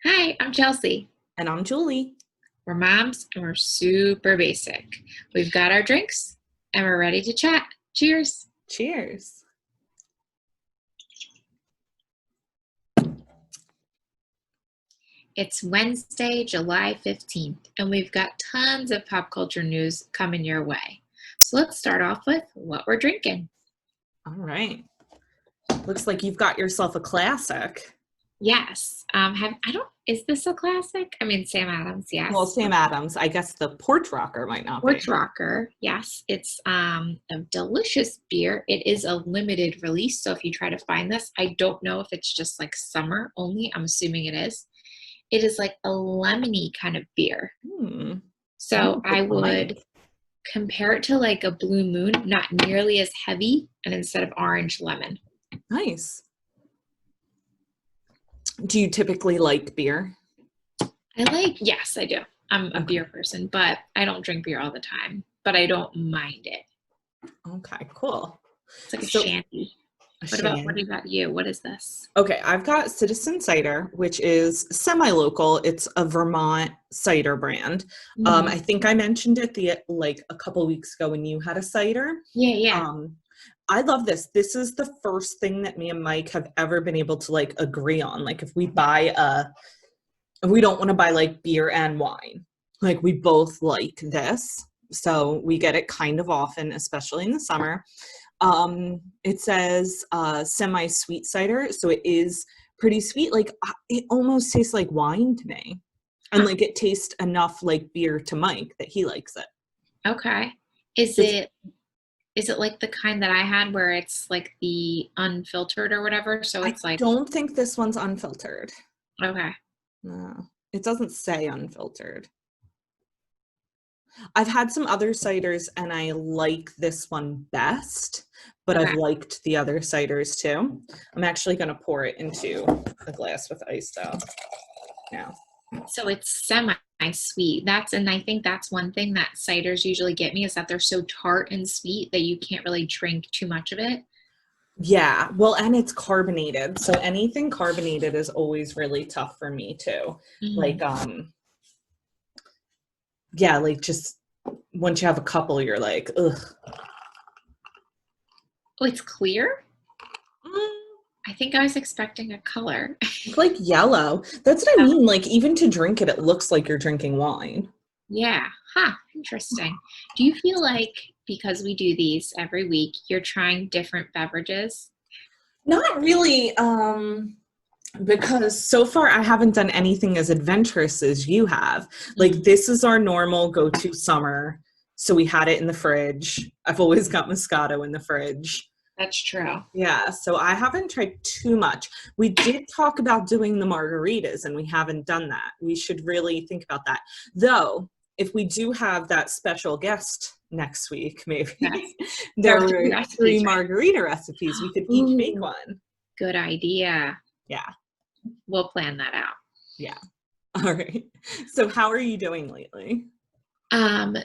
Hi, I'm Chelsea. And I'm Julie. We're moms and we're super basic. We've got our drinks and we're ready to chat. Cheers. Cheers. It's Wednesday, July 15th, and we've got tons of pop culture news coming your way. So let's start off with what we're drinking. All right. Looks like you've got yourself a classic. Yes. I don't is this a classic? I mean Sam Adams, Well, yes. Sam Adams. I guess the porch rocker might not be. Porch Rocker, yes. It's a delicious beer. It is a limited release, so if you try to find this, I don't know if it's just like summer only. I'm assuming it is. It is like a lemony kind of beer. Hmm. I'm So gonna I take a would bite. compare it to like a Blue Moon, not nearly as heavy, and instead of orange, lemon. Nice. Do you typically like beer? Yes, I do. I'm a Okay. beer person, but I don't drink beer all the time, but I don't mind it. Okay, cool. It's like a So, shandy. What Shan. about you? What is this? Okay, I've got Citizen Cider, which is semi-local. It's a Vermont cider brand. I think I mentioned it the like a couple weeks ago when you had a cider. Yeah, yeah. Um, I love this. This is the first thing that me and Mike have ever been able to like agree on. Like if we don't want to buy like beer and wine. Like we both like this. So we get it kind of often, especially in the summer. It says semi-sweet cider, so it is pretty sweet. Like it almost tastes like wine to me. And Huh. like it tastes enough like beer to Mike that he likes it. Okay. Is It's it is it like the kind that I had where it's like the unfiltered or whatever? So I it's like, don't think this one's unfiltered. okay. No. It doesn't say unfiltered. I've had some other ciders and I like this one best, but I've Okay. liked the other ciders too. I'm actually going to pour it into a glass with ice though. Now. So it's semi-sweet. And I think that's one thing that ciders usually get me is that they're so tart and sweet that you can't really drink too much of it. Yeah, well, and it's carbonated. So anything carbonated is always really tough for me too. Mhm. Like, yeah, like just once you have a couple, you're like, ugh. Oh, it's clear? Mm, I think I was expecting a color. it's like yellow. That's what I Oh, mean. Like, even to drink it, it looks like you're drinking wine. yeah. Huh. Interesting. Do you feel like because we do these every week, you're trying different beverages? Not really, because so far I haven't done anything as adventurous as you have. Like, Mm, this is our normal go-to summer. So we had it in the fridge. I've always got Moscato in the fridge. that's true. Yeah, so I haven't tried too much. We did talk about doing the margaritas, and we haven't done that. We should really think about that. Though, if we do have that special guest next week, Yes. maybe There there are three were three recipes, margarita recipes. We could right? each make Ooh, one. good idea. Yeah, We'll plan that out. yeah. All right. So, how are you doing lately?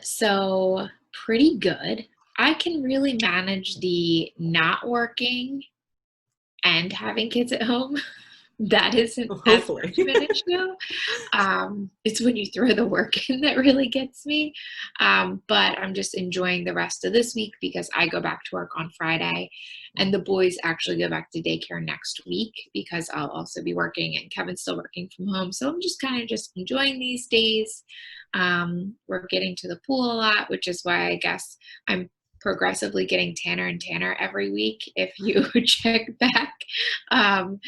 So pretty good. I can really manage the not working and having kids at home. That isn't as Hopefully. much of an issue. It's when you throw the work in that really gets me. But I'm just enjoying the rest of this week because I go back to work on Friday and the boys actually go back to daycare next week because I'll also be working and Kevin's still working from home. So I'm just kind of just enjoying these days. We're getting to the pool a lot, which is why I guess I'm progressively getting tanner and tanner every week if you check back. Um,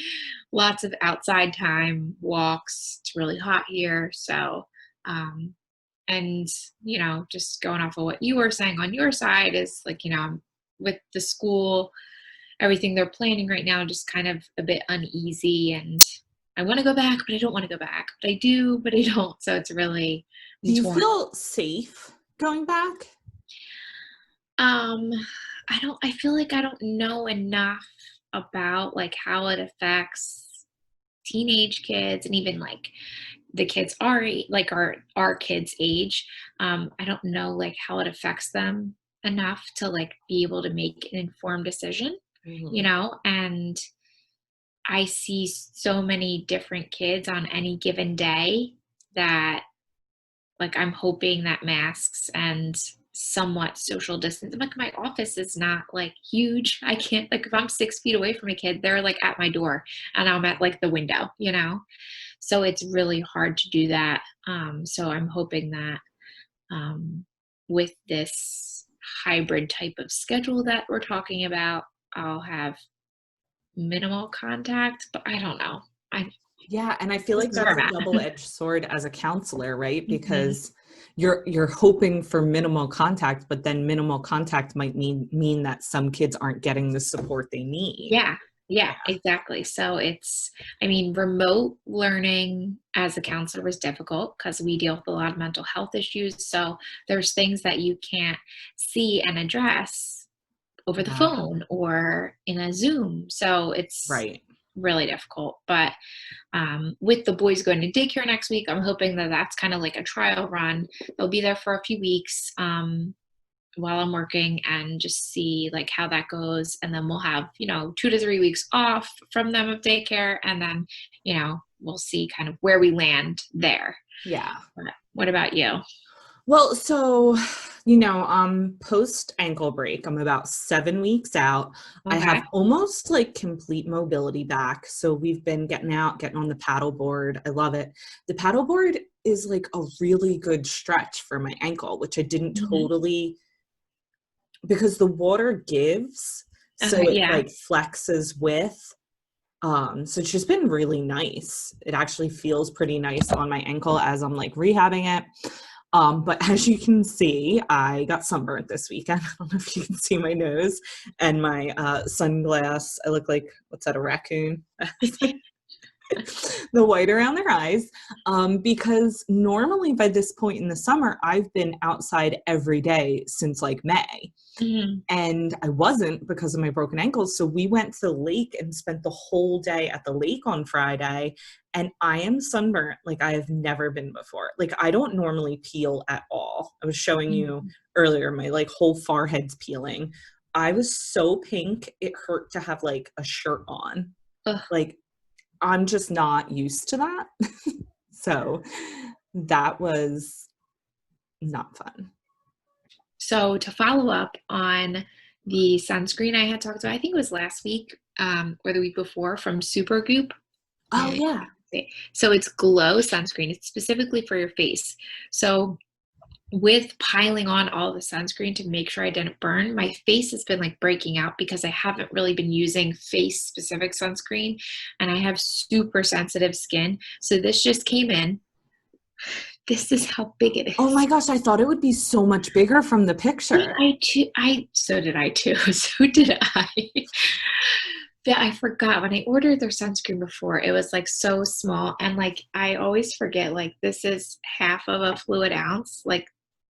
Lots of outside time, walks. It's really hot here. So, um, and, just going off of what you were saying on your side is like, with the school, everything they're planning right now, just kind of a bit uneasy. And I want to go back, but I don't want to go back. But I do, but I don't. So it's really, Do I'm you torn. feel safe going back? Um, I feel like I don't know enough about like how it affects teenage kids and even like the kids like our kids age. I don't know like how it affects them enough to like be able to make an informed decision, Mhm. and I see so many different kids on any given day that, like, I'm hoping that masks and somewhat social distance, like, my office is not, like, huge. I can't, like, if I'm 6 feet away from a kid, they're, like, at my door, and I'm at, like, the window, you know? So it's really hard to do that. So I'm hoping that, um, with this hybrid type of schedule that we're talking about, I'll have minimal contact, but I don't know. I Yeah, and I feel This like is where that's I'm a at. double-edged sword as a counselor, right? Mhm. Because you're hoping for minimal contact, but then minimal contact might mean that some kids aren't getting the support they need. Yeah, yeah, Yeah. exactly. So I mean, remote learning as a counselor is difficult because we deal with a lot of mental health issues. So there's things that you can't see and address over the Yeah. phone or in a Zoom. So it's Right. really difficult. But with the boys going to daycare next week, I'm hoping that that's kind of like a trial run. They'll be there for a few weeks. While I'm working and just see like how that goes. And then we'll have, 2 to 3 weeks off from them of daycare. And then, we'll see kind of where we land there. Yeah. But what about you? Well, so, post ankle break, I'm about 7 weeks out. I Okay. have almost like complete mobility back. So we've been getting out, getting on the paddle board. I love it. The paddle board is like a really good stretch for my ankle, which I didn't Hmm. totally, because the water gives, so Okay. it Yeah. like flexes with. So it's just been really nice. It actually feels pretty nice on my ankle as I'm like rehabbing it. But as you can see, I got sunburnt this weekend. I don't know if you can see my nose and my sunglass. I look like, what's that, a raccoon? The white around their eyes. Because normally by this point in the summer, I've been outside every day since like May. Hmm. And I wasn't because of my broken ankles. So we went to the lake and spent the whole day at the lake on Friday. And I am sunburnt like I have never been before. Like I don't normally peel at all. I was showing you earlier, my like whole forehead's peeling. I was so pink, it hurt to have like a shirt on. Ugh. Like I'm just not used to that. So that was not fun. So to follow up on the sunscreen I had talked about, I think it was last week, or the week before from Supergoop. Oh yeah. So it's glow sunscreen. It's specifically for your face. So with piling on all the sunscreen to make sure I didn't burn, my face has been like breaking out because I haven't really been using face specific sunscreen and I have super sensitive skin. So this just came in. This is how big it Oh my is. gosh, I thought it would be so much bigger from the Yeah, picture. so did I too. So did I. Yeah, I forgot when I ordered their sunscreen before, it was like so small. And like, I always forget, like, this is half of a fluid ounce. Like,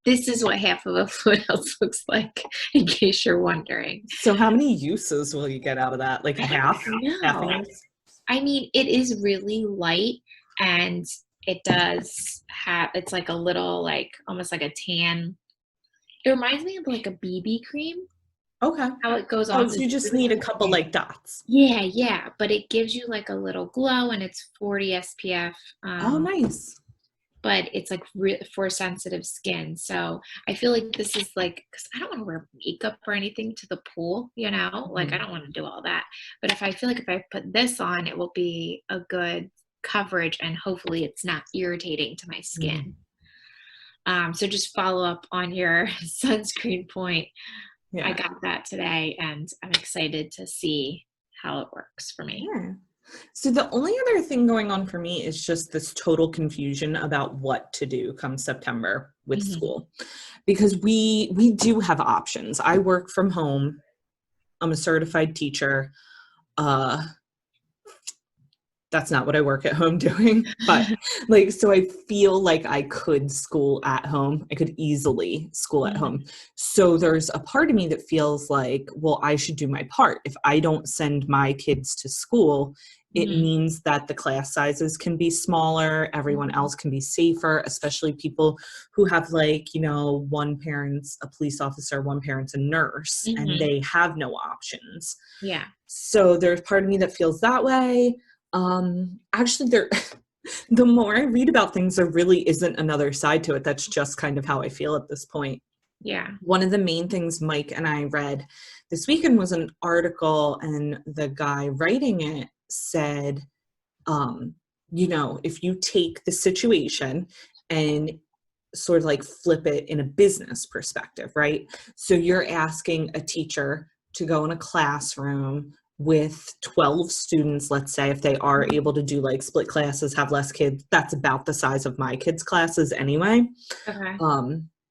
this is what half of a fluid ounce looks like, in case you're wondering. So how many uses will you get out of that? Like a I don't half a know. use? I mean, it is really light and it does have, it's like a little, like, almost like a tan. It reminds me of like a BB cream, Okay. how it goes Oh, on. so you It's just really need a kind of couple tan. like dots. Yeah, yeah, but it gives you like a little glow and it's 40 SPF. Oh, nice. But it's like for sensitive skin. So I feel like this is like, because I don't want to wear makeup or anything to the pool, like I Mhm. don't want to do all that. But if I feel like if I put this on, it will be a good coverage and hopefully it's not irritating to my skin. Mhm. So just follow up on your sunscreen point. I Yeah. got that today and I'm excited to see how it works for me. Yeah. So the only other thing going on for me is just this total confusion about what to do come September with Mhm. school. Because we do have options. I work from home. I'm a certified teacher. Uh that's not what I work at home doing. But like, so I feel like I could school at home. I could easily school at home. Mhm. So there's a part of me that feels like, well, I should do my part. If I don't send my kids to school, it Mhm. means that the class sizes can be smaller, everyone Mhm. else can be safer, especially people who have, like, you know, one parent's a police officer, one parent's a nurse, and Mhm. they have no options. Yeah. So there's part of me that feels that way. Actually, there, the more I read about things, there really isn't another side to it. That's just kind of how I feel at this point. Yeah. One of the main things Mike and I read this weekend was an article, and the guy writing it said, um, you know, if you take the situation and sort of like flip it in a business perspective, right? So you're asking a teacher to go in a classroom with 12 students, let's say, if they are Mhm. able to do like split classes, have less kids, that's about the size of my kids' classes anyway. Okay.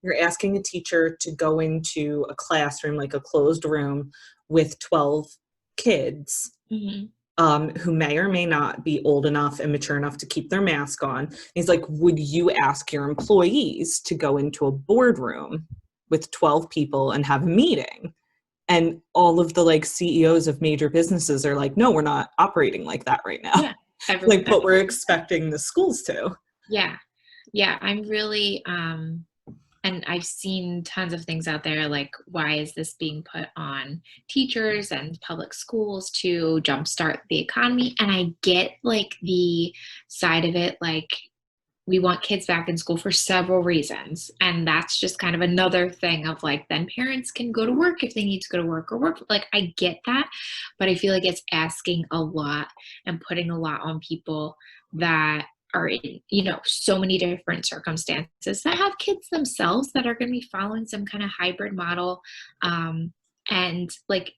You're asking a teacher to go into a classroom, like a closed room, with 12 kids, Mhm. who may or may not be old enough and mature enough to keep their mask on. He's like, would you ask your employees to go into a boardroom with 12 people and have a meeting? And all of the like CEOs of major businesses are like, no, we're not operating like that right now. Yeah. Every Like what we're expecting the schools to. yeah. Yeah, I'm really and I've seen tons of things out there like why is this being put on teachers and public schools to jumpstart the economy? And I get like the side of it, like we want kids back in school for several reasons. And that's just kind of another thing of like, then parents can go to work if they need to go to work or work. Like, I get that. But I feel like it's asking a lot and putting a lot on people that are in, so many different circumstances that have kids themselves that are going to be following some kind of hybrid model. And like,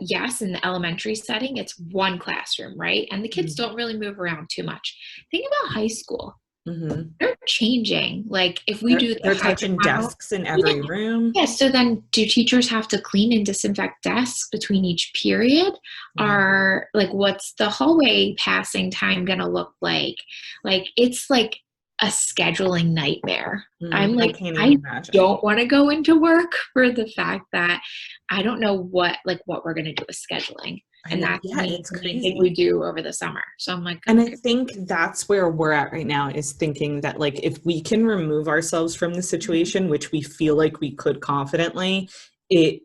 yes, in the elementary setting, it's one classroom, right? And the kids don't really move around too much. Think about high school. Mm-hmm. They're changing. Like if we do the They're hybrid touching model, desks in yeah, every room. yeah. So then, do teachers have to clean and disinfect desks between each period? Mhm. Are like, what's the hallway passing time going to look like? Like, it's like a scheduling nightmare. I'm I like, can't even I imagine. don't want to go into work for the fact that I don't know what we're going to do with scheduling. I And know, that's yeah, the it's main thing we crazy. do over the summer. So I'm like, And I okay. think that's where we're at right now, is thinking that like if we can remove ourselves from the Mhm. situation, which we feel like we could confidently, it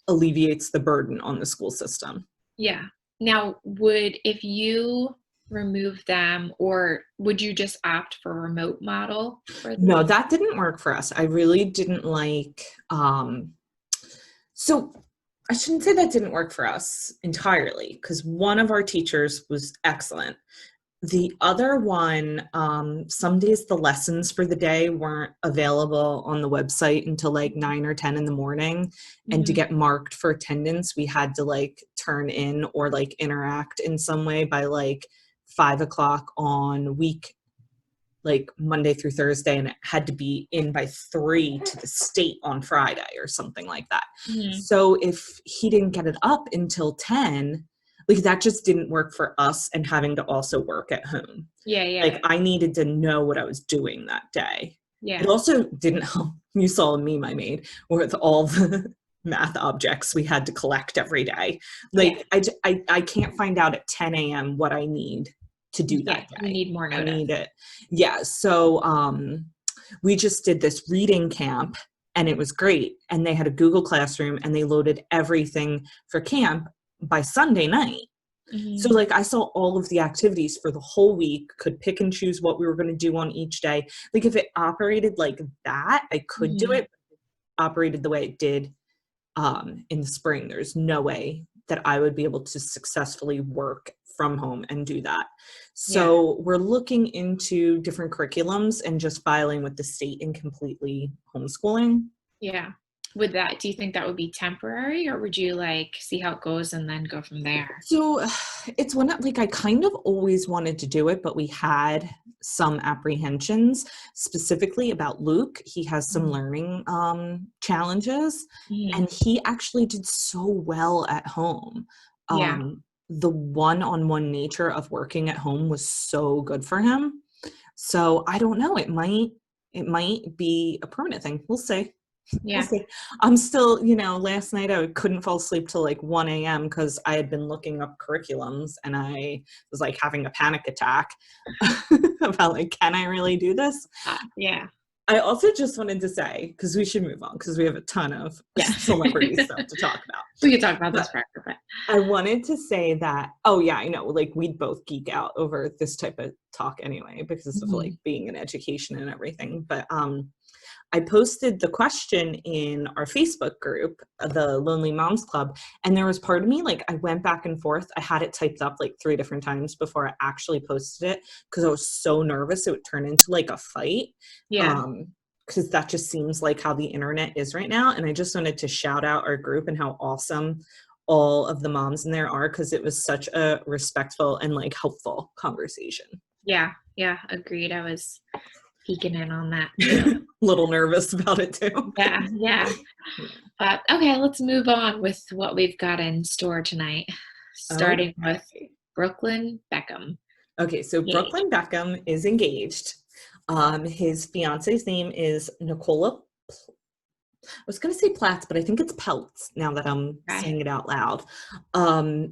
alleviates the burden on the school system. Yeah. Now, if you remove them, or would you just opt for a remote model for the No, that didn't work for us. I really didn't like, so I shouldn't say that didn't work for us entirely, because one of our teachers was excellent. The other one, some days the lessons for the day weren't available on the website until like 9 or 10 in the morning. And to Mhm. get marked for attendance, we had to like turn in or like interact in some way by like 5 o'clock on like Monday through Thursday, and it had to be in by 3 to the state on Friday or something like that. Mhm. So if he didn't get it up until 10, like that just didn't work for us, and having to also work at home. Yeah, Like yeah. I needed to know what I was doing that day. It Yeah. also didn't help. You saw a meme I made with all the math objects we had to collect every day. Yeah. Like I can't find out at 10 a.m. what I need to do Yeah. that You day. need more I notice. need it. Yeah. So we just did this reading camp, and it was great. And they had a Google Classroom, and they loaded everything for camp by Sunday night. So Mhm. like I saw all of the activities for the whole week, could pick and choose what we were going to do on each day. Like if it operated like that, I could do Mhm. it. Operated the way it did in the spring, there's no way that I would be able to successfully work from home and do that. Yeah. So we're looking into different curriculums and just filing with the state and completely homeschooling. Yeah. Do you think that would be temporary, or would you like see how it goes and then go from there? So it's one that like I kind of always wanted to do it, but we had some apprehensions specifically about Luke. He has some Mhm. learning challenges, Mhm. and he actually did so well at home. Yeah. the one-on-one nature of working at home was so good for him. So I don't know. It might be a permanent thing. We'll see. We'll Yeah. see. I'm still, last night I couldn't fall asleep till like 1 a.m. because I had been looking up curriculums and I was like having a panic attack about like, can I really do this? Yeah. I also just wanted to say, because we should move on because we have a ton of celebrity stuff to talk about. We could talk about this forever, but I wanted to say that, oh yeah, I know, like we'd both geek out over this type of talk anyway because of like being in education and everything. But I posted the question in our Facebook group, the Lonely Moms Club, and there was part of me, like I went back and forth. I had it typed up like 3 different times before I actually posted it because I was so nervous it would turn into like a fight. yeah. Because that just seems like how the internet is right now. And I just wanted to shout out our group and how awesome all of the moms in there are because it was such a respectful and like helpful conversation. Yeah. Agreed. I was peeking in on that too. Little nervous about it too. Yeah. But okay, let's move on with what we've got in store tonight. Starting with Brooklyn Beckham. Okay, so Brooklyn Beckham is engaged. His fiance's name is Nicola. I was going to say Platts, but I think it's Peltz now that I'm saying it out loud.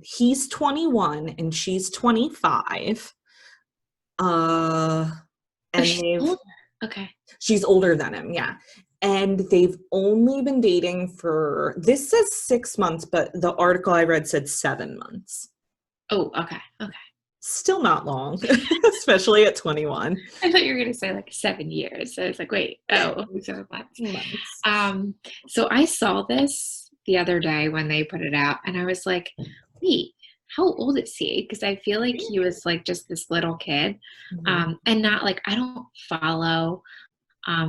He's 21 and she's 25. And she's older than him, yeah. And they've only been dating for, this says 6 months, but the article I read said 7 months. Oh, okay. Still not long, especially at 21. I thought you were going to say like 7 years. So I was like, wait, 7 months. So I saw this the other day when they put it out, and I was like, wait, how old is he? Because I feel like he was like just this little kid. And not like, I don't follow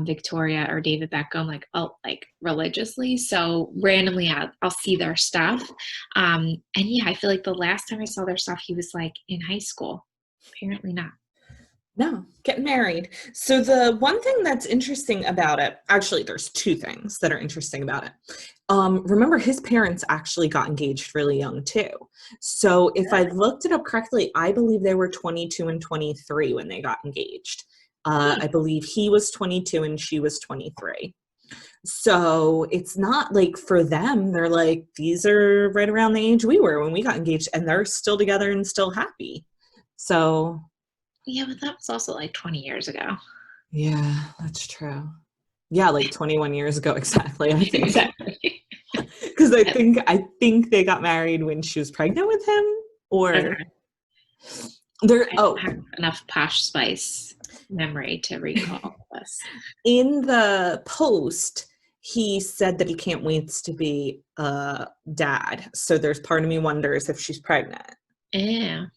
Victoria or David Beckham like religiously, so randomly I'll see their stuff, and yeah, I feel like the last time I saw their stuff he was like in high school. Apparently not. No, getting married. So the one thing that's interesting about it, actually there's 2 things that are interesting about it. Remember his parents actually got engaged really young too. So if I looked it up correctly, I believe they were 22 and 23 when they got engaged. I believe he was 22 and she was 23. So it's not like for them, they're like, these are right around the age we were when we got engaged and they're still together and still happy. So. Yeah, but that was also like 20 years ago. Yeah, that's true. Yeah, like 21 years ago, exactly, I think. Exactly. Because I think they got married when she was pregnant with him, or I don't have enough Posh Spice memory to recall this. In the post, he said that he can't wait to be a dad. So there's part of me wonders if she's pregnant. Yeah.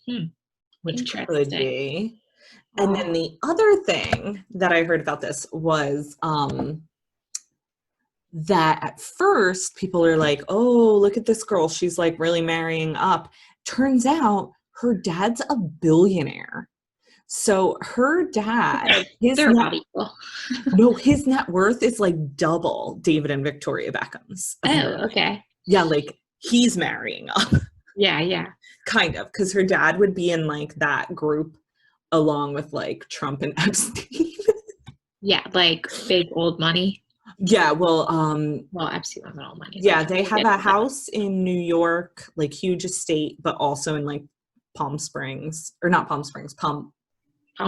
Which could be. And then the other thing that I heard about this was that at first people are like, oh, look at this girl. She's like really marrying up. Turns out her dad's a billionaire. So her dad, his net worth is like double David and Victoria Beckham's. Oh, okay. Yeah, like he's marrying up. Yeah. Kind of, because her dad would be in like that group along with like Trump and Epstein. Yeah, like big old money. Yeah, well, Epstein wasn't all money. Yeah, they have a house in New York, like huge estate, but also in like Palm Springs, or not Palm Springs, Palm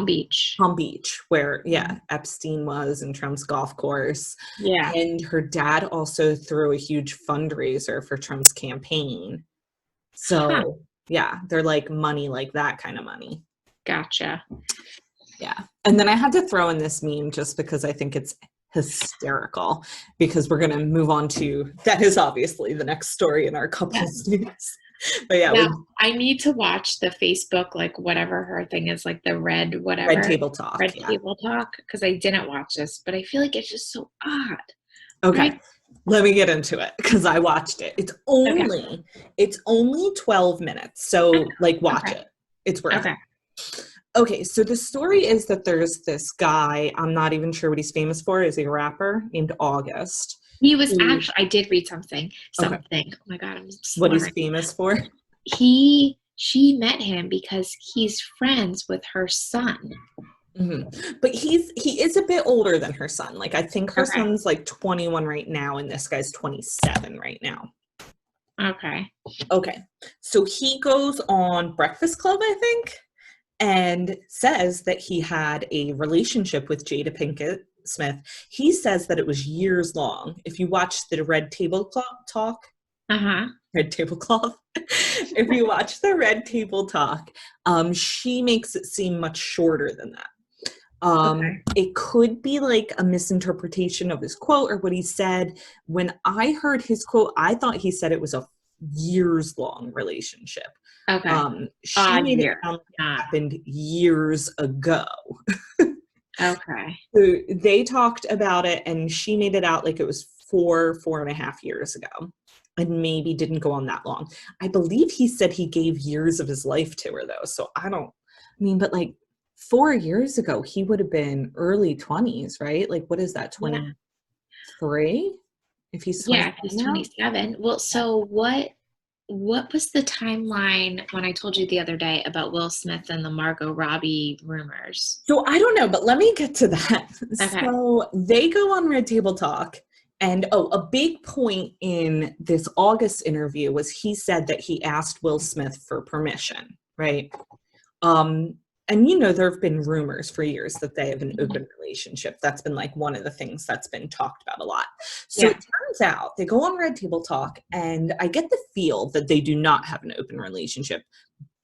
Beach. Palm Beach, where Epstein was, and Trump's golf course. Yeah. And her dad also threw a huge fundraiser for Trump's campaign. So yeah, they're like money, like that kind of money. Gotcha. Yeah. And then I had to throw in this meme just because I think it's hysterical, because we're going to move on to, that is obviously the next story in our couples news. But yeah, I need to watch the Facebook, like whatever her thing is, like the red Table Talk. Table Talk, because I didn't watch this, but I feel like it's just so odd. Okay. Right? Let me get into it because I watched it. It's only 12 minutes. So like watch it. It's worth it. Okay, so the story is that there's this guy, I'm not even sure what he's famous for. Is he a rapper named August? He was actually, I did read something. Oh my God, I'm what he's famous for? He she met him because he's friends with her son. But he is a bit older than her son. Like, I think her Okay. son's like 21 right now, and this guy's 27 right now. Okay. Okay. So he goes on Breakfast Club, I think, and says that he had a relationship with Jada Pinkett Smith. He says that it was years long. If you watch the Red Tablecloth, Uh-huh. Red Tablecloth, if you watch the Red Table Talk, she makes it seem much shorter than that. Okay. It could be like a misinterpretation of his quote or what he said. When I heard his quote, I thought he said it was a years long relationship. Okay. She Odd made it year. sound like it Not. happened years ago. Okay. So they talked about it, and she made it out like it was 4.5 years ago, and maybe didn't go on that long. I believe he said he gave years of his life to her, though. So but like 4 years ago, he would have been early 20s, right? Like, what is that, Yeah. 23? If he's Yeah, 27 he's now? 27. Well, Yeah. so what was the timeline when I told you the other day about Will Smith and the Margot Robbie rumors? So I don't know, but let me get to that. Okay. So they go on Red Table Talk, and a big point in this August interview was he said that he asked Will Smith for permission, right? Um, and there have been rumors for years that they have an Mhm. open relationship. That's been like one of the things that's been talked about a lot. So it Yeah. turns out they go on Red Table Talk, and I get the feel that they do not have an open relationship,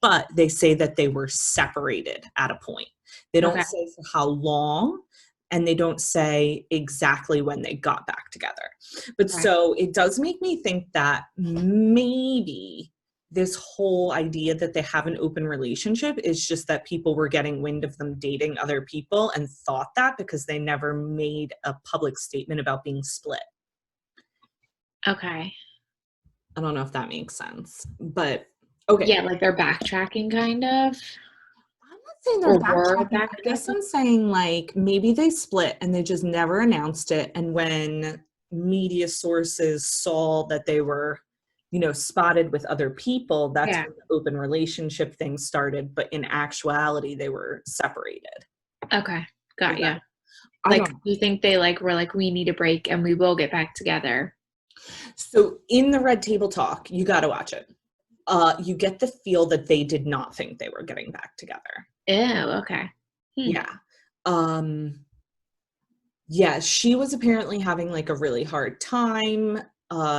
but they say that they were separated at a point. They don't Okay. say for how long, and they don't say exactly when they got back together. But Okay. so it does make me think that maybe this whole idea that they have an open relationship is just that people were getting wind of them dating other people and thought that because they never made a public statement about being split. Okay. I don't know if that makes sense, but okay. Yeah, like they're backtracking kind of, I'm not saying they're or were backtracking. I guess backtracking. I'm saying like maybe they split and they just never announced it. And when media sources saw that they were, spotted with other people, that's Yeah. when the open relationship thing started. But in actuality, they were separated. Okay. Is Got that, ya. I Like, don't know. you think they were like, we need a break and we will get back together? So in the Red Table Talk, you got to watch it. You get the feel that they did not think they were getting back together. Oh, okay. Yeah. Um, Yeah, she was apparently having like a really hard time.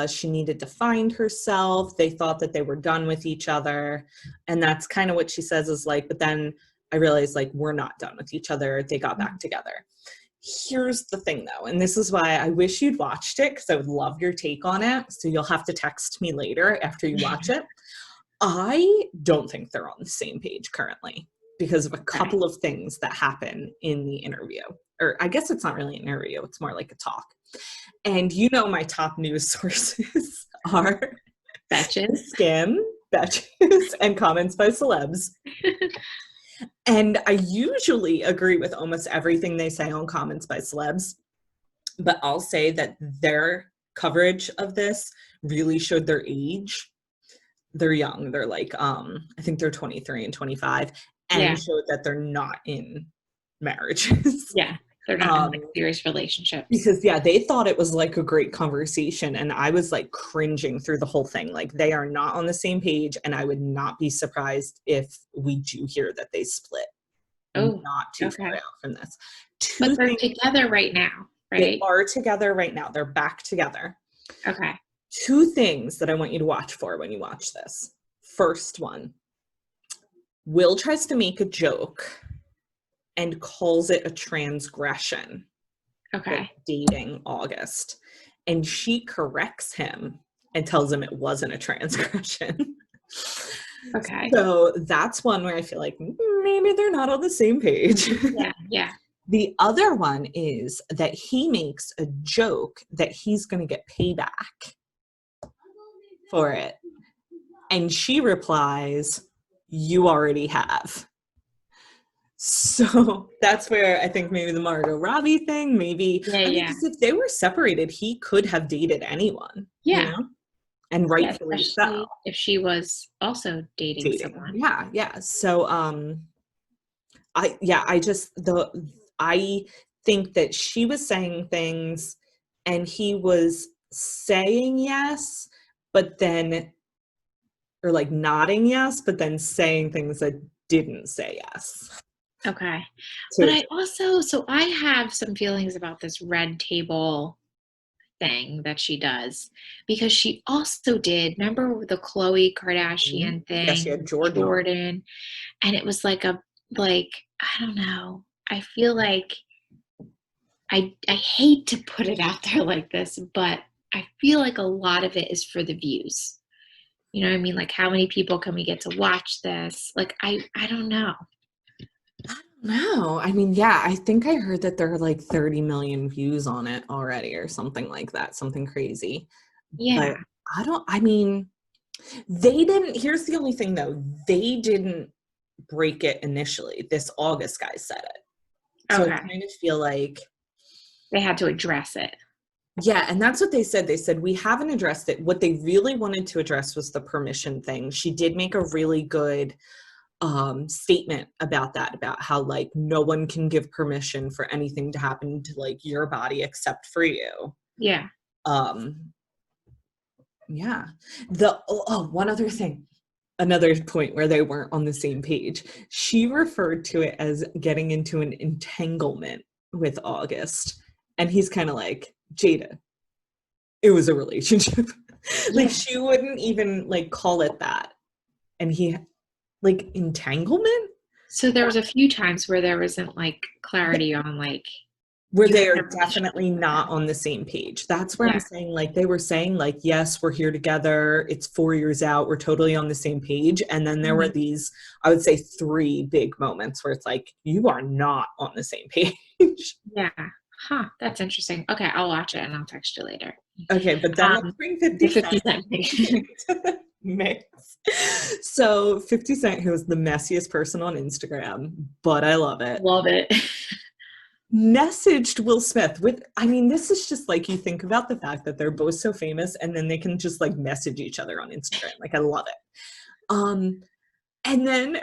She needed to find herself. They thought that they were done with each other. And that's kind of what she says is like, but then I realized like we're not done with each other. They got back together. Here's the thing though, and this is why I wish you'd watched it because I would love your take on it. So you'll have to text me later after you watch it. I don't think they're on the same page currently because of a Okay. couple of things that happen in the interview. Or I guess it's not really an interview, it's more like a talk. And my top news sources are Betches. Skim, Betches, and comments by celebs. And I usually agree with almost everything they say on comments by celebs, but I'll say that their coverage of this really showed their age. They're young. They're like, I think they're 23 and 25, Yeah. and showed that they're not in marriages. Yeah. They're not in like serious relationships. Because they thought it was like a great conversation, and I was like cringing through the whole thing. Like they are not on the same page, and I would not be surprised if we do hear that they split. Oh, Not too far okay. out from this. But Two they're things. together right now, They right? are together right now. They're back together. Okay. Two things that I want you to watch for when you watch this. First one, Will tries to make a joke and calls it a transgression, like Okay. dating August. And she corrects him and tells him it wasn't a transgression. Okay. So that's one where I feel like maybe they're not on the same page. Yeah. Yeah. The other one is that he makes a joke that he's going to get payback for it. And she replies, "You already have." So that's where I think maybe the Margot Robbie thing, maybe, Yeah. I mean, Yeah. because if they were separated, he could have dated anyone, Yeah. and Yeah, rightfully so. especially if she was also dating Dating. someone. Yeah, yeah. So I think that she was saying things and he was saying yes, but then or like nodding yes, but then saying things that didn't say yes Okay. But to. I have some feelings about this red table thing that she does because she also did, remember the Khloe Kardashian Yeah, she thing, had Jordan on. Jordan, and it was like, I don't know. I feel like I hate to put it out there like this, but I feel like a lot of it is for the views. You know what I mean? Like how many people can we get to watch this? Like I don't know. No, I mean, yeah, I think I heard that there are like 30 million views on it already or something like that, something crazy. Yeah. But I mean, they didn't, here's the only thing though, they didn't break it initially. This August guy said it. So I Okay. kind of feel like, They had to address it. yeah, and that's what they said. They said, we haven't addressed it. What they really wanted to address was the permission thing. She did make a really good statement about that, about how like no one can give permission for anything to happen to like your body except for you. Yeah. Um, yeah. One other thing, another point where they weren't on the same page. She referred to it as getting into an entanglement with August. And he's kind of like, Jada, it was a relationship. Like Yeah. she wouldn't even like call it that. And he like entanglement? So there was a few times where there wasn't like clarity on like Where you they had are a relationship definitely with not him. on the same page. That's where I'm Yeah. saying, like, they were saying, like, yes, we're here together. It's 4 years out. We're totally on the same page. And then there were Mhm. these, I would say, three big moments where it's like, you are not on the same page. Yeah. Huh. That's interesting. Okay, I'll watch it and I'll text you later. Okay, but then let's bring The 50 50 Cent Cent thing. into the mix. So 50 Cent, who is the messiest person on Instagram, but I love it, Love it. messaged Will Smith with, I mean, this is just like, you think about the fact that they're both so famous and then they can just like message each other on Instagram. Like, I love it. And then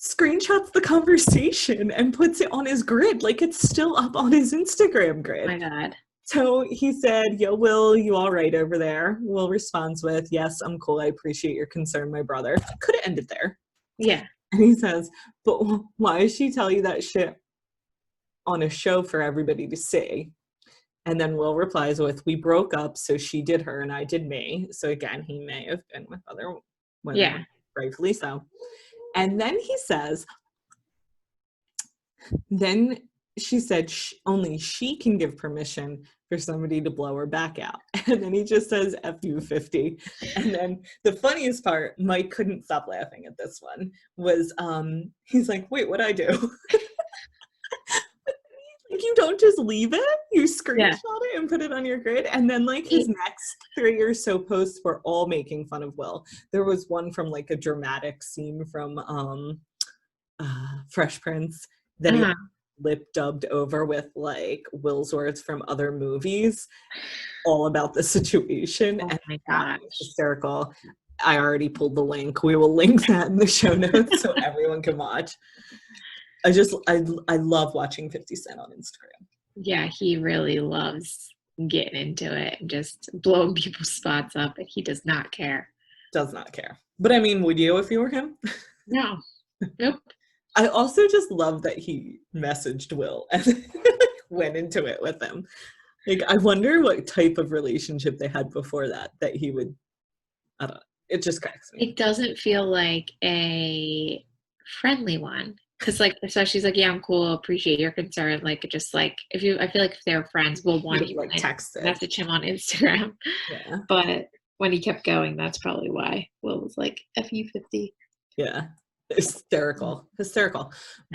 screenshots the conversation and puts it on his grid. Like, it's still up on his Instagram Oh grid. my God. So he said, yo, Will, you all right over there? Will responds with, yes, I'm cool. I appreciate your concern, my brother. Could have ended there. Yeah. And he says, but why did she tell you that shit on a show for everybody to see? And then Will replies with, we broke up, so she did her and I did me. So again, he may have been with other women, Yeah. rightfully so. And then he says, then she said only she can give permission for somebody to blow her back out. And then he just says, F you 50. And then the funniest part, Mike couldn't stop laughing at this one, was he's like, wait, what'd I do? Like, you don't just leave it, you screenshot Yeah. it and put it on your grid. And then like his next 3 or so posts were all making fun of Will. There was one from like a dramatic scene from Fresh Prince that he Uh, lip dubbed over with like Will's words from other movies, all about the situation. oh And my that was gosh. hysterical. I already pulled the link. We will link that in the show notes so everyone can watch. I love watching 50 Cent on Instagram. Yeah, he really loves getting into it and just blowing people's spots up, and he does not care. Does not care. But I mean, would you if you were him? No. Nope. I also just love that he messaged Will and went into it with him. Like, I wonder what type of relationship they had before that he would, I don't know. It just cracks me. It doesn't feel like a friendly one. Cause like, so she's like, yeah, I'm cool. Appreciate your concern. Like, just like, I feel like if they were friends, we'll He want would to like like text it. message him on Instagram. Yeah. But when he kept going, that's probably why Will was like, F you 50. Yeah. Hysterical.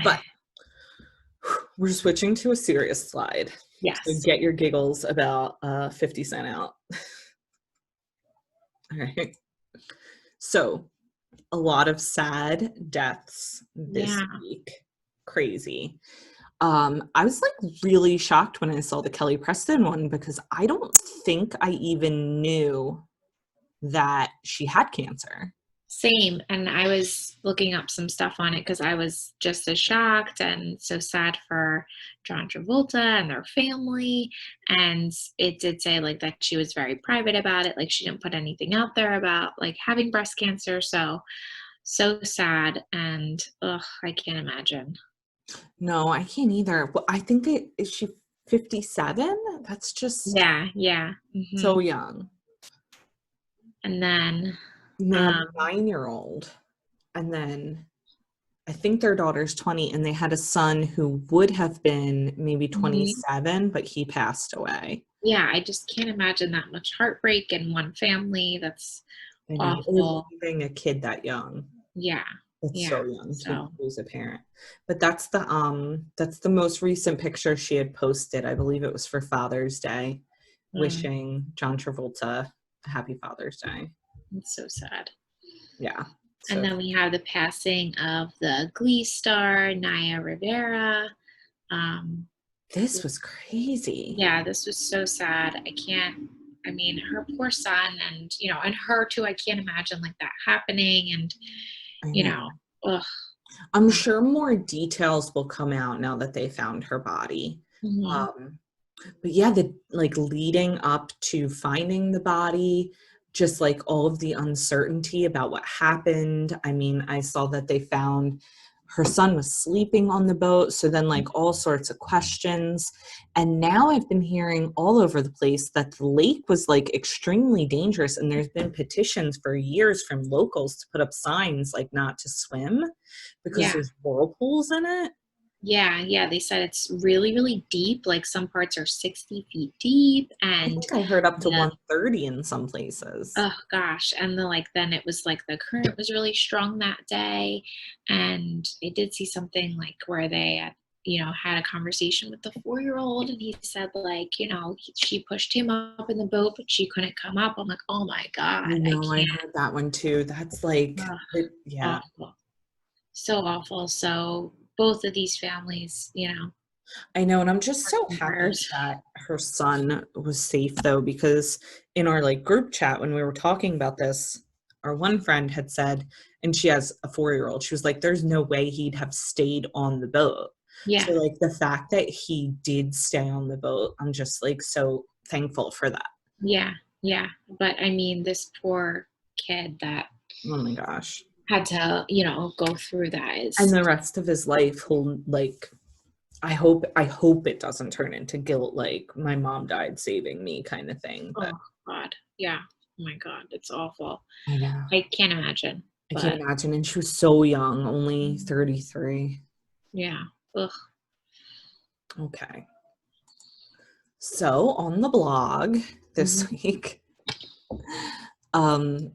But we're switching to a serious slide. So Yes. get your giggles about 50 Cent out. All right. So a lot of sad deaths this Yeah. week. Crazy. I was like really shocked when I saw the Kelly Preston one because I don't think I even knew that she had cancer. Same. And I was looking up some stuff on it because I was just as shocked and so sad for John Travolta and their family. And it did say like that she was very private about it. Like she didn't put anything out there about like having breast cancer. So, so sad. And ugh, I can't imagine. No, I can't either. Well, I think is she 57? That's just Yeah. Yeah. so young. And then, And they have um, a 9-year-old. And then I think their daughter's 20, and they had a son who would have been maybe mhm. 27, but he passed away. Yeah, I just can't imagine that much heartbreak in one family. That's I know. Or awful. leaving a kid that young. Yeah. That's Yeah. so young to So, lose a parent. But that's the most recent picture she had posted. I believe it was for Father's Day, mm, wishing John Travolta a happy Father's Day. it's so sad. Yeah. And So then we have the passing of the Glee star, Naya Rivera. Um, this was crazy. yeah, this was so sad. I mean, her poor son and, and her too. I can't imagine like that happening. And, I you know. know, ugh. I'm sure more details will come out now that they found her body. Mhm. Um, but yeah, the like leading up to finding the body, just like all of the uncertainty about what happened. I mean, I saw that they found her son was sleeping on the boat, so then like all sorts of questions. And now I've been hearing all over the place that the lake was like extremely dangerous, and there's been petitions for years from locals to put up signs like not to swim because Yeah. there's whirlpools in it. Yeah, yeah, they said it's really, really deep, like, some parts are 60 feet deep, I and think I heard up to the 130 in some places. oh gosh, and then it was, like, the current was really strong that day, and I did see something, like, where they, had a conversation with the four-year-old, and he said, like, she pushed him up in the boat, but she couldn't come up. I'm like, "Oh my god, I I know, I can't." heard that one too. That's like, Ugh, yeah. awful. So awful, so both of these families, I know, and I'm just hearts so and happy prayers. that her son was safe though, because in our like group chat when we were talking about this, our one friend had said, and she has a 4-year-old, she was like, there's no way he'd have stayed on the boat. So Yeah. like the fact that he did stay on the boat, I'm just like so thankful for that. Yeah, yeah. But I mean, this poor kid that Oh my gosh. had to, go through that And is, the rest of his life, he'll like I hope it doesn't turn into guilt like my mom died saving me kind of thing. But oh God. Yeah. Oh my God. It's awful. I know. I can't imagine, I can't but imagine. And she was so young, only 33. yeah. Ugh. Okay. So on the blog Mhm. this week,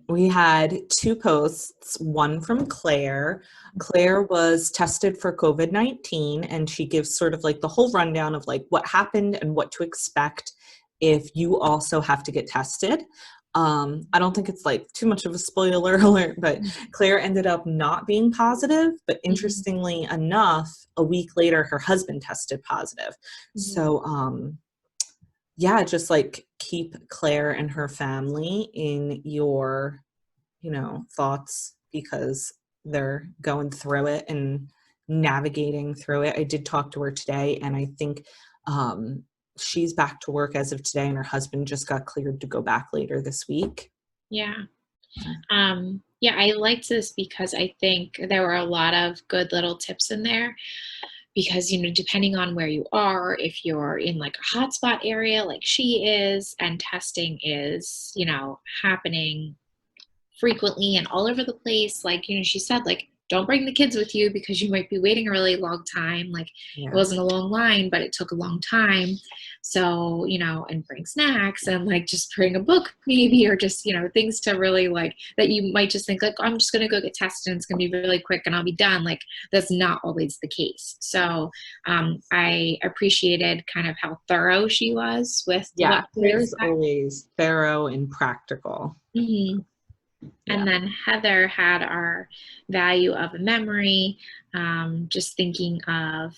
we had two posts, one from Claire. Claire was tested for COVID-19, and she gives sort of like the whole rundown of like what happened and what to expect if you also have to get tested. I don't think it's like too much of a spoiler alert, but Claire ended up not being positive. But Mhm. interestingly enough, a week later, her husband tested positive. Mhm. So, yeah, just like keep Claire and her family in your, thoughts because they're going through it and navigating through it. I did talk to her today, and I think um, she's back to work as of today, and her husband just got cleared to go back later this week. Yeah. Yeah, I liked this because I think there were a lot of good little tips in there because depending on where you are, if you're in like a hotspot area like she is and testing is happening frequently and all over the place, like she said, like, don't bring the kids with you because you might be waiting a really long time. Like, it Yeah. wasn't a long line, but it took a long time. So and bring snacks and like just bring a book maybe, or just things to really like that you might just think like, I'm just going to go get tested and it's going to be really quick and I'll be done. Like, that's not always the case. So I appreciated kind of how thorough she was with Yeah. what to Claire's expect. always thorough and practical. Mhm. And Yeah. then Heather had our value of a memory, just thinking of,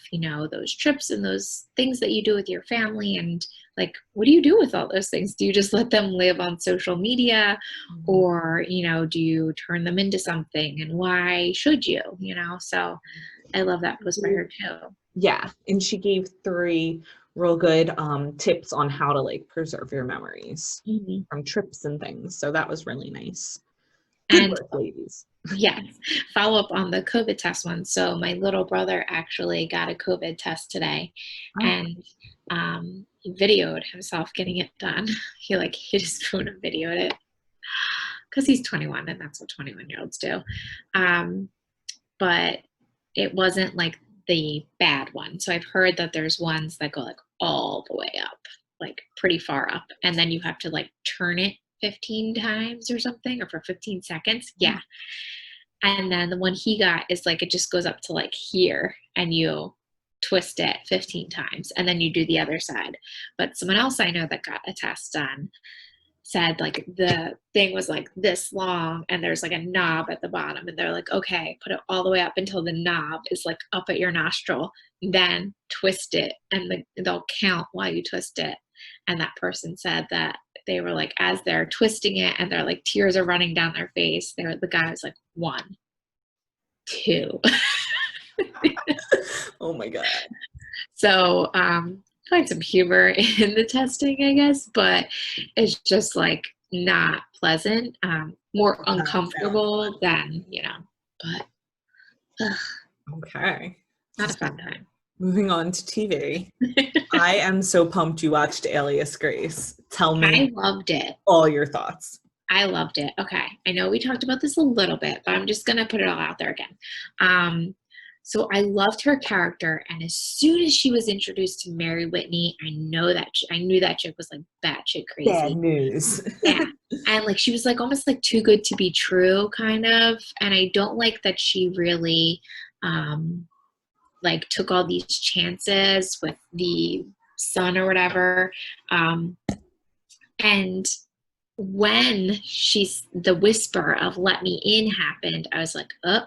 those trips and those things that you do with your family. And like, what do you do with all those things? Do you just let them live on social media? Mhm. Or, do you turn them into something? And why should you? So I love that post by her too. Yeah, and she gave 3 real good tips on how to like preserve your memories Mhm. from trips and things. So that was really nice. Good And work, ladies. yes, follow up on the COVID test one. So my little brother actually got a COVID test today, Oh, and he videoed himself getting it done. He hit his phone and videoed it because he's 21 and that's what 21-year-olds do. Um, but it wasn't like the bad one. So I've heard that there's ones that go like all the way up, like pretty far up, and then you have to like turn it 15 times or something, or for 15 seconds. Yeah. And then the one he got is like it just goes up to like here, and you twist it 15 times, and then you do the other side. But someone else I know that got a test done said like the thing was like this long, and there's like a knob at the bottom, and they're like, okay, put it all the way up until the knob is like up at your nostril, then twist it, and they'll count while you twist it. And that person said that they were like, as they're twisting it and they're like tears are running down their face, the guy was like 1, 2. oh my God. So find some humor in the testing, I guess, but it's just like not pleasant, more Not sound uncomfortable than, but ugh, okay. not a fun time. Moving on to TV. I am so pumped you watched Alias Grace. Tell me I loved it. all your thoughts. I loved it. Okay. I know we talked about this a little bit, but I'm just going to put it all out there again. So I loved her character, and as soon as she was introduced to Mary Whitney, I knew that chick was like batshit Bad crazy. news. Yeah. And like she was like almost like too good to be true, kind of. And I don't like that she really like took all these chances with the son or whatever. And when the whisper of let me in happened, I was like, oh,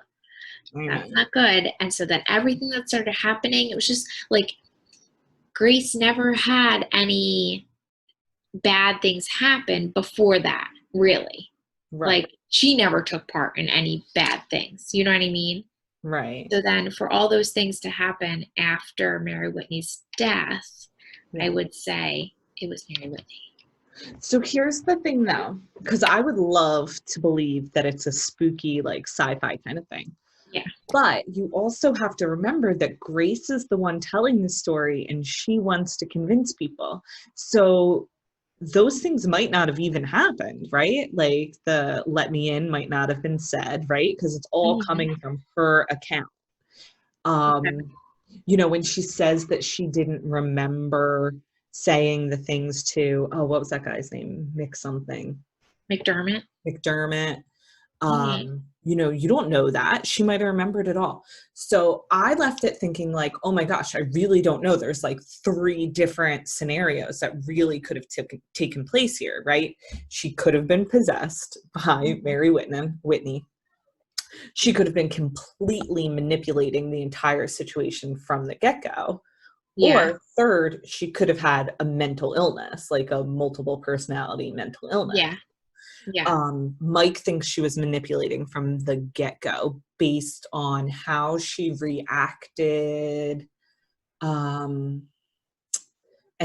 I that's know. not good. And so then everything that started happening, it was just like Grace never had any bad things happen before that, really. Right. Like she never took part in any bad things. You know what I mean? Right. So then for all those things to happen after Mary Whitney's death, I Yeah. would say it was Mary Whitney. So here's the thing though, because I would love to believe that it's a spooky, like sci-fi kind of thing. Yeah. But you also have to remember that Grace is the one telling the story and she wants to convince people. So those things might not have even happened, right? Like the let me in might not have been said, right? Because it's all Mm-hmm. coming from her account. Um, when she says that she didn't remember saying the things to, oh, what was that guy's name? Mick something. McDermott. McDermott. Mm-hmm. You don't know that. She might have remembered it all. So I left it thinking like, oh my gosh, I really don't know. There's like 3 different scenarios that really could have taken place here, right? She could have been possessed by Mary Whitney. She could have been completely manipulating the entire situation from the get-go. Yeah. Or third, she could have had a mental illness, like a multiple personality mental illness. Yeah. Yeah. Mike thinks she was manipulating from the get-go based on how she reacted, and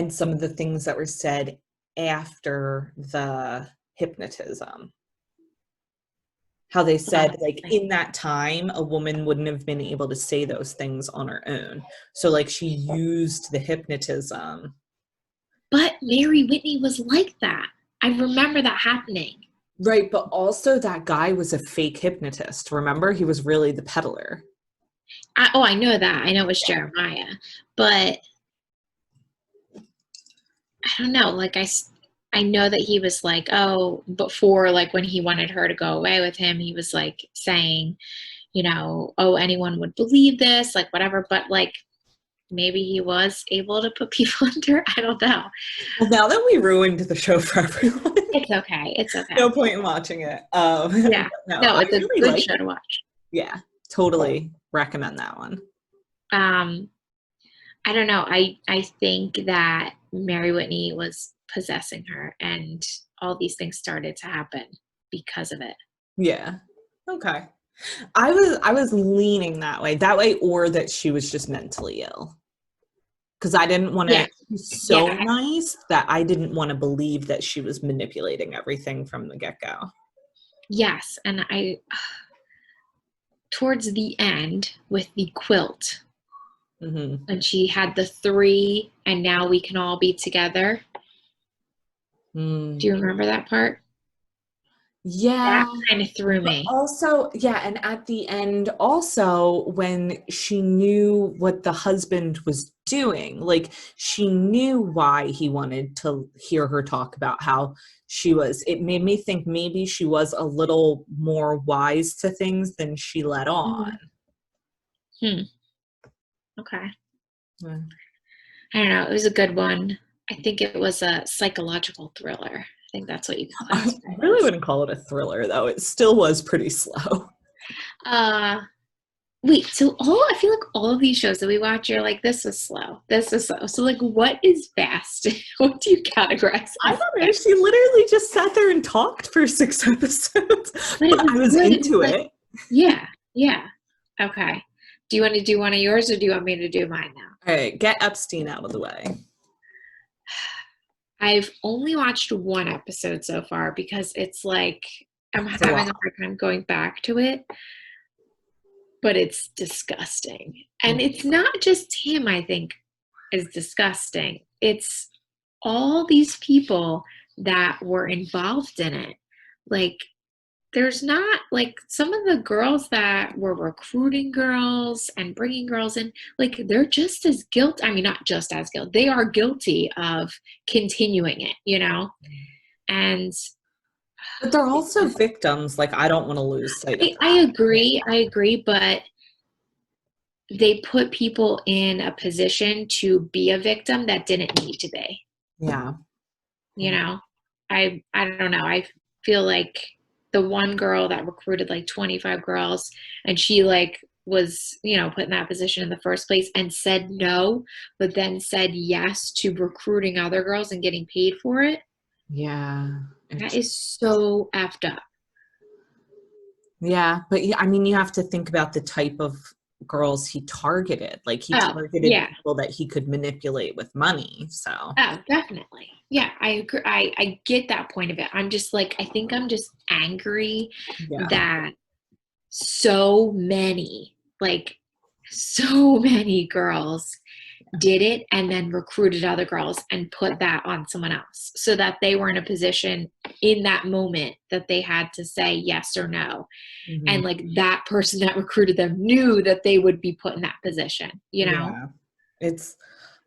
some of the things that were said after the hypnotism. How they said, like, in that time, a woman wouldn't have been able to say those things on her own. So, like, she used the hypnotism. But Mary Whitney was like that. I remember that happening. Right, but also that guy was a fake hypnotist. Remember? He was really the peddler. I know that. I know it's Jeremiah. But I don't know. Like, I know that he was like, oh, before, like, when he wanted her to go away with him, he was like saying, oh, anyone would believe this, like, whatever. But, like, maybe he was able to put people under. I don't know. Well, now that we ruined the show for everyone, It's okay. It's No okay. point in watching it. Yeah. No, No, I it's a really good like show it. to watch. Yeah, totally recommend that one. Um, I don't know. I think that Mary Whitney was possessing her, and all these things started to happen because of it. Yeah. Okay. I was leaning that way, or that she was just mentally ill. Because I didn't want Yeah. to. She's so Yeah. nice that I didn't want to believe that she was manipulating everything from the get-go. Yes. And towards the end with the quilt, Mm-hmm. when she had the three, and now we can all be together. Do Mm. you remember that part? Yeah. That kind of threw But me. also, yeah, and at the end, also, when she knew what the husband was doing, like she knew why he wanted to hear her talk about how it made me think maybe she was a little more wise to things than she let on. Mhm. Hmm. Okay. Yeah. I don't know. It was a good one. I think it was a psychological thriller. I think that's what you can I classify it really as. wouldn't call it a thriller, though. It still was pretty slow. Uh, Wait, so I feel like all of these shows that we watch, you're like, this is slow. This is slow. So like what is fast? What do you categorize I as don't know. fast? She literally just sat there and talked for 6 episodes, But it but was I was good. It was into like, it. yeah, yeah. Okay. Do you want to do one of yours or do you want me to do mine now? All right, get Epstein out of the way. I've only watched one episode so far because it's like I'm It's a having a lot. hard time going back to it, but it's disgusting. And it's not just him, I think, is disgusting. It's all these people that were involved in it. Like, there's not like some of the girls that were recruiting girls and bringing girls in, like, they're just as guilty. I mean, not just as guilty, they are guilty of continuing it, you know? And But they're also victims. Like, I don't want to lose sight of I that. agree. I agree. But they put people in a position to be a victim that didn't need to be. Yeah. You know, I don't know. I feel like the one girl that recruited like 25 girls, and she like was, put in that position in the first place and said no, but then said yes to recruiting other girls and getting paid for it. Yeah. That It's, is so effed up. yeah. But yeah, I mean, you have to think about the type of girls he targeted. Like, he Oh, targeted yeah. people that he could manipulate with money. So, Oh, definitely. Yeah, I agree. I get that point of it. I'm just like, I think I'm just angry yeah. that so many, like, so many girls did it and then recruited other girls and put that on someone else so that they were in a position in that moment that they had to say yes or no. Mhm. And like that person that recruited them knew that they would be put in that position, you know? Yeah. It's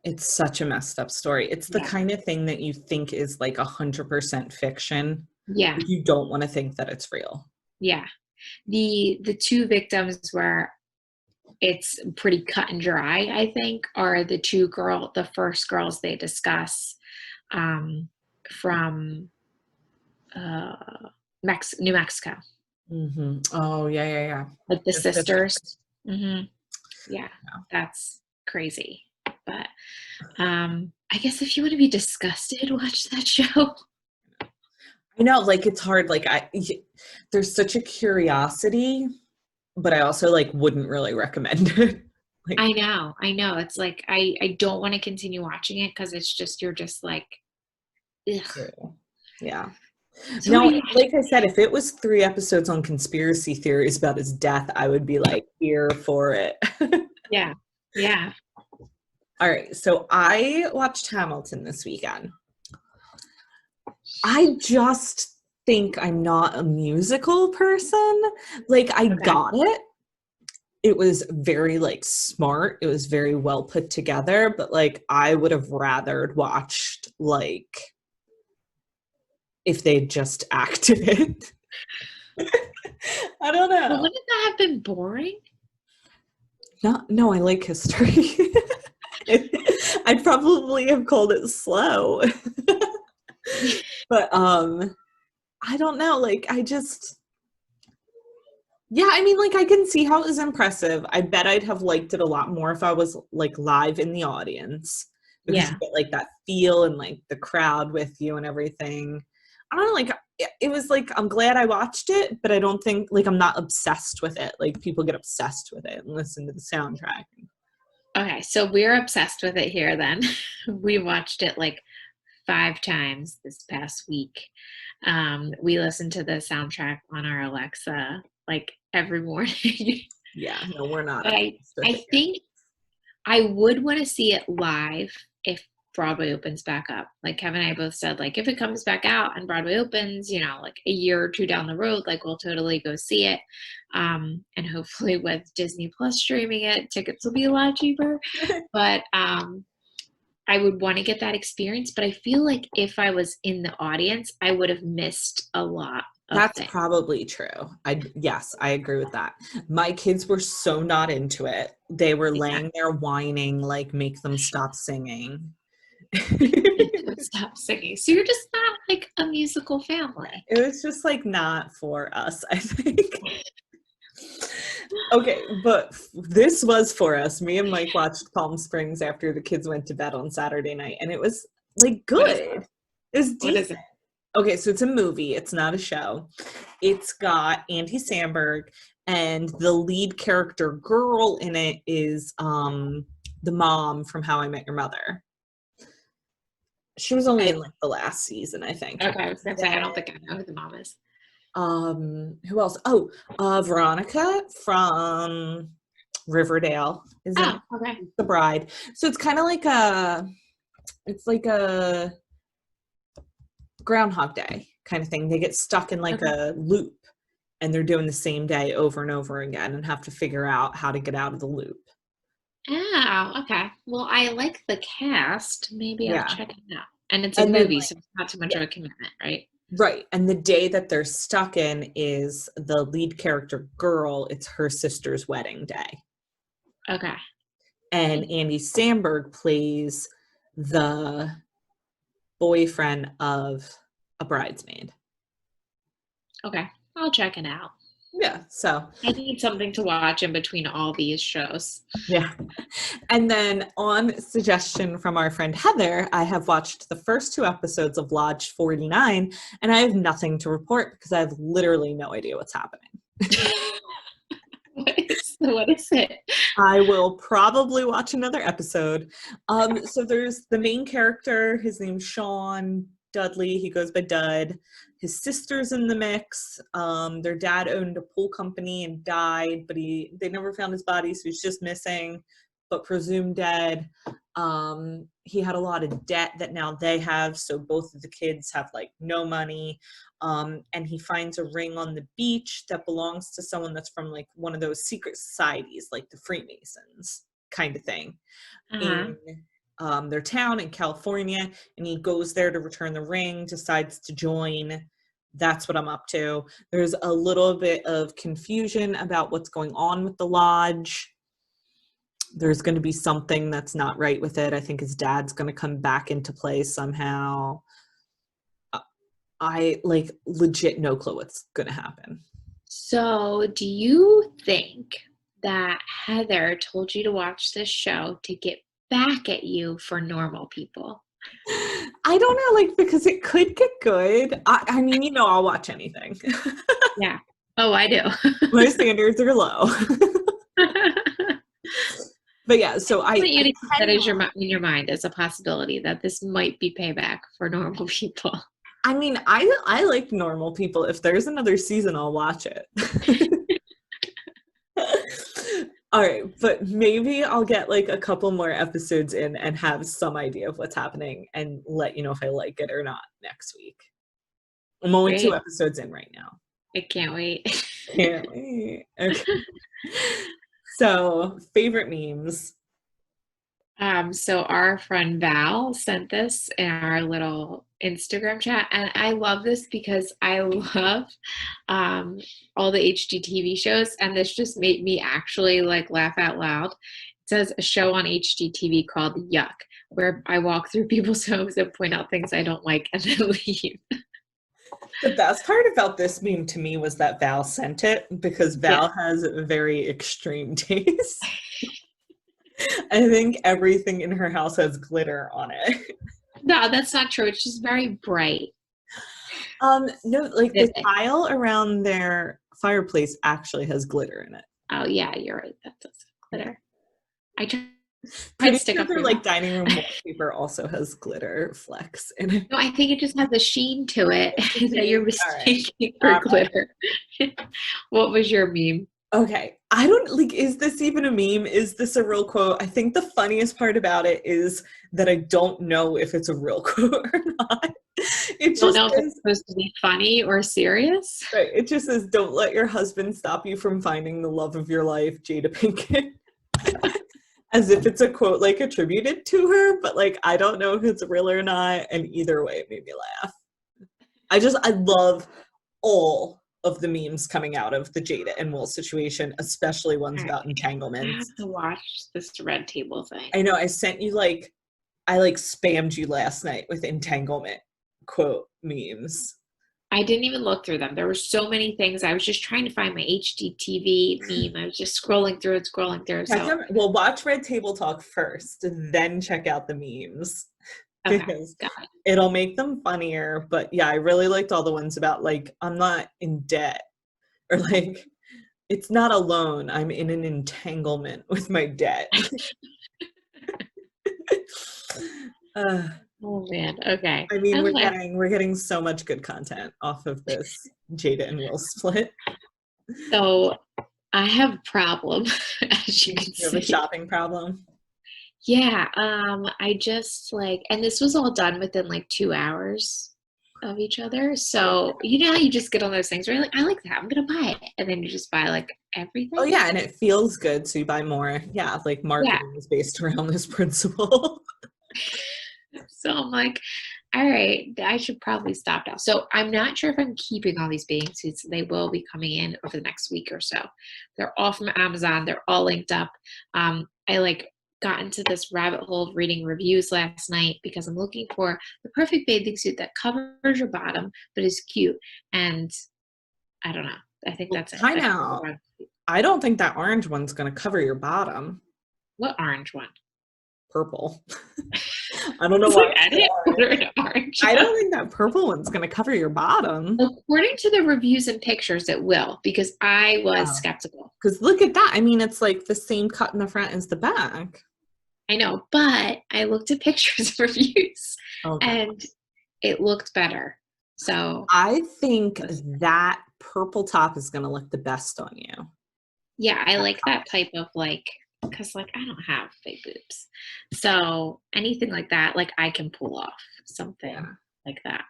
it's such a messed up story. It's the Yeah. kind of thing that you think is like 100% fiction. Yeah. You don't want to think that it's real. Yeah. The two victims were it's pretty cut and dry, I think, are the first girls they discuss um, from New Mexico, Oh, yeah, yeah, yeah. like the The sister. sisters. Hmm. Yeah, that's crazy. But I guess if you want to be disgusted, watch that show. I know, like, it's hard. Like, there's such a curiosity, but I also like wouldn't really recommend it. Like, I know. It's like I don't want to continue watching it because it's just you're just like, ugh. yeah. So No, yeah, like I said, if it was 3 episodes on conspiracy theories about his death, I would be like here for it. yeah, yeah. All right, so I watched Hamilton this weekend. I just think I'm not a musical person. Like, I Okay. got it. It was very like smart. It was very well put together, but like I would have rathered watched like if they'd just acted it. I don't But know. wouldn't that have been boring? No, I like history. I'd probably have called it slow. But I don't know, like yeah, I mean, like I can see how it was impressive. I bet I'd have liked it a lot more if I was like live in the audience because you Yeah. get like that feel and like the crowd with you and everything. I don't know, like it was like I'm glad I watched it, but I don't think like I'm not obsessed with it. Like people get obsessed with it and listen to the soundtrack. Okay, so we're obsessed with it here then. We watched it like 5 times this past week. We listened to the soundtrack on our Alexa like every morning. Yeah, no, we're not But obsessed with I it yet. think I would want to see it live if Broadway opens back up. Like Kevin and I both said, like if it comes back out and Broadway opens, like a year or two down the road, like we'll totally go see it. And hopefully with Disney Plus streaming it, tickets will be a lot cheaper. But I would want to get that experience. But I feel like if I was in the audience, I would have missed a lot of That's things. probably true. Yes, I agree with that. My kids were so not into it. They were Yeah. laying there whining, like make them stop singing. Don't stop singing. So you're just not like a musical family. It was just like not for us, I think. Okay, but this was for us. Me and Mike watched Palm Springs after the kids went to bed on Saturday night, and it was like What is good. It was what is decent. it? Okay, so it's a movie. It's not a show. It's got Andy Samberg, and the lead character girl in it is the mom from How I Met Your Mother. She was only in like the last season, I think. Okay, I was gonna say I don't think I know who the mom is. Who else? Oh, Veronica from Riverdale is in Oh, it. okay. The bride. So it's kind of like a Groundhog Day kind of thing. They get stuck in like Okay. a loop and they're doing the same day over and over again and have to figure out how to get out of the loop. Oh, okay. Well, I like the cast. Maybe I'll Yeah. check it out. And it's a And then movie, like so it's not too much yeah, of a commitment, right? right. And the day that they're stuck in is the lead character girl, it's her sister's wedding day. Okay. And Andy Samberg plays the boyfriend of a bridesmaid. Okay. I'll check it out. Yeah, so I need something to watch in between all these shows. yeah. And then on suggestion from our friend Heather, I have watched the first 2 episodes of Lodge 49 and I have nothing to report because I have literally no idea what's happening. What is it? I will probably watch another episode. So there's the main character, his name's Sean Dudley, he goes by Dud. His sister's in the mix. Their dad owned a pool company and died, but they never found his body, so he's just missing, but presumed dead. He had a lot of debt that now they have, so both of the kids have like no money. And he finds a ring on the beach that belongs to someone that's from like one of those secret societies, like the Freemasons kind of thing, Uh-huh. in their town in California. And he goes there to return the ring, decides to join. That's what I'm up to. There's a little bit of confusion about what's going on with the lodge. There's going to be something that's not right with it. I think his dad's going to come back into play somehow. I like legit no clue what's going to happen. So, do you think that Heather told you to watch this show to get back at you for normal people? I don't know, like, because it could get good. I mean, I'll watch anything. Yeah. Oh, I do. My standards are low. But yeah, so I want you to keep that as cannot. in your mind as a possibility that this might be payback for normal people. I mean, I like normal people. If there's another season, I'll watch it. All right, but maybe I'll get like a couple more episodes in and have some idea of what's happening and let you know if I like it or not next week. I'm only 2 episodes in right now. I can't wait. Can't wait. Okay. So, favorite memes. So our friend Val sent this in our little Instagram chat, and I love this because I love all the HGTV shows, and this just made me actually like laugh out loud. says a show on HGTV called Yuck, where I walk through people's homes and point out things I don't like and then leave. The best part about this meme to me was that Val sent it because Yeah. Val has very extreme taste. I think everything in her house has glitter on it. No, that's not true. It's just very bright. No, like the Vivid. tile around their fireplace actually has glitter in it. Oh yeah, you're right. That does Yeah. glitter. I tried to Pretty stick sure up their your like mouth. dining room wallpaper also has glitter flecks in it. No, I think it just has a sheen to it It's a that you're shame. All right. mistaking for All right. glitter. What was your meme? Okay. I don't like, is this even a meme? Is this a real quote? I think the funniest part about it is that I don't know if it's a real quote or not. It Don't just know if it's says, supposed to be funny or serious. right, it just says, don't let your husband stop you from finding the love of your life, Jada Pinkett. As if it's a quote like attributed to her, but like I don't know if it's real or not. And either way, it made me laugh. I love all of the memes coming out of the Jada and Will situation, especially ones All right. about I have entanglements. to watch this red table thing. I know I sent you like I like spammed you last night with entanglement quote memes. I didn't even look through them. There were so many things. I was just trying to find my HDTV meme. I was just scrolling through and scrolling through. Check So, them. Well, watch Red Table Talk first, then check out the memes okay, because got it. it'll make them funnier. But yeah, I really liked all the ones about like I'm not in debt or like it's not a loan. I'm in an entanglement with my debt. uh, Oh man. Okay. I mean, Okay. we're getting so much good content off of this Jada and Will split. So I have a problem, as you You can have a see. shopping problem. Yeah. I just like, and this was all done within like 2 hours of each other. So you know how you just get on those things where you're like, I like that. I'm gonna buy it, and then you just buy like Oh everything. yeah, and it feels good, so you buy more. Yeah, like Yeah. marketing is based around this principle. So I'm like, all right, I should probably stop now. So I'm not sure if I'm keeping all these bathing suits. They will be coming in over the next week or so. They're all from Amazon. They're all linked up. I like got into this rabbit hole of reading reviews last night because I'm looking for the perfect bathing suit that covers your bottom but is cute. And I don't know. I think Well, that's it. time That's out. I don't think that orange one's going to cover your bottom. what orange one? Purple. I don't know It's why like I I said didn't order orange. an orange I one. don't think that purple one's going to cover your bottom. According to the reviews and pictures, it will because I was Oh, skeptical. because look at that. I mean, it's like the same cut in the front as the back. I know, but I looked at pictures of reviews Okay. and it looked better. So, I think that purple top is going to look the best on you. yeah, I like that type of like, because like I don't have big boobs. So, anything like that, like I can pull off something Yeah. like that.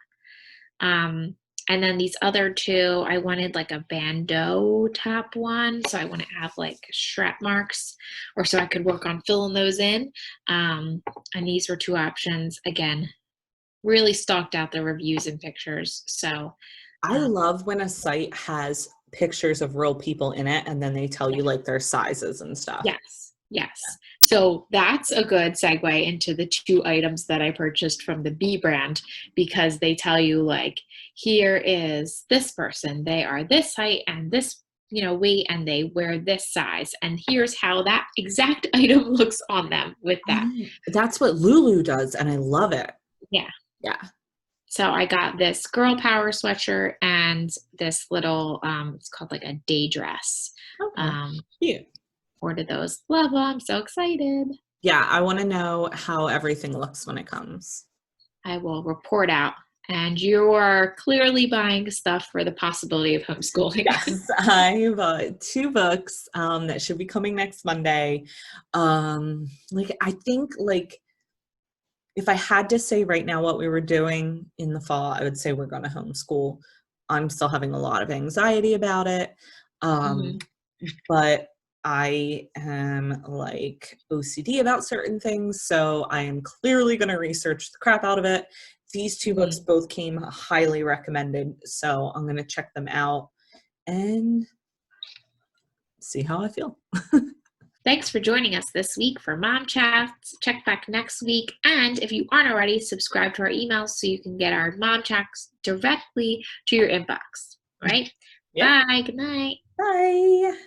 Um, and then these other two, I wanted like a bandeau top one. So I want to have like strap marks or so I could work on filling those in. And these were two options. Again, really stalked out the reviews and pictures. So I love when a site has pictures of real people in it and then they tell yeah, you like their sizes and stuff. yes, yes. So that's a good segue into the two items that I purchased from the B brand because they tell you like, here is this person. They are this height and this, weight, and they wear this size. And here's how that exact item looks on them with I that. know. That's what Lulu does and I love it. Yeah. Yeah. So I got this girl power sweatshirt and this little, it's called like a day dress. Okay. Um, Cute. ordered those. Love them. I'm so excited. Yeah, I want to know how everything looks when it comes. I will report out. And you are clearly buying stuff for the possibility of homeschooling. Yes, I bought two books that should be coming next Monday. Like I think like if I had to say right now what we were doing in the fall, I would say we're going to homeschool. I'm still having a lot of anxiety about it. Um, Mhm. but I am like OCD about certain things, so I am clearly going to research the crap out of it. These two books Mhm. both came highly recommended, so I'm going to check them out and see how I feel. Thanks for joining us this week for Mom Chats. Check back next week. And if you aren't already, subscribe to our emails so you can get our Mom Chats directly to your inbox. All right? Yep. Bye. Good night. Bye.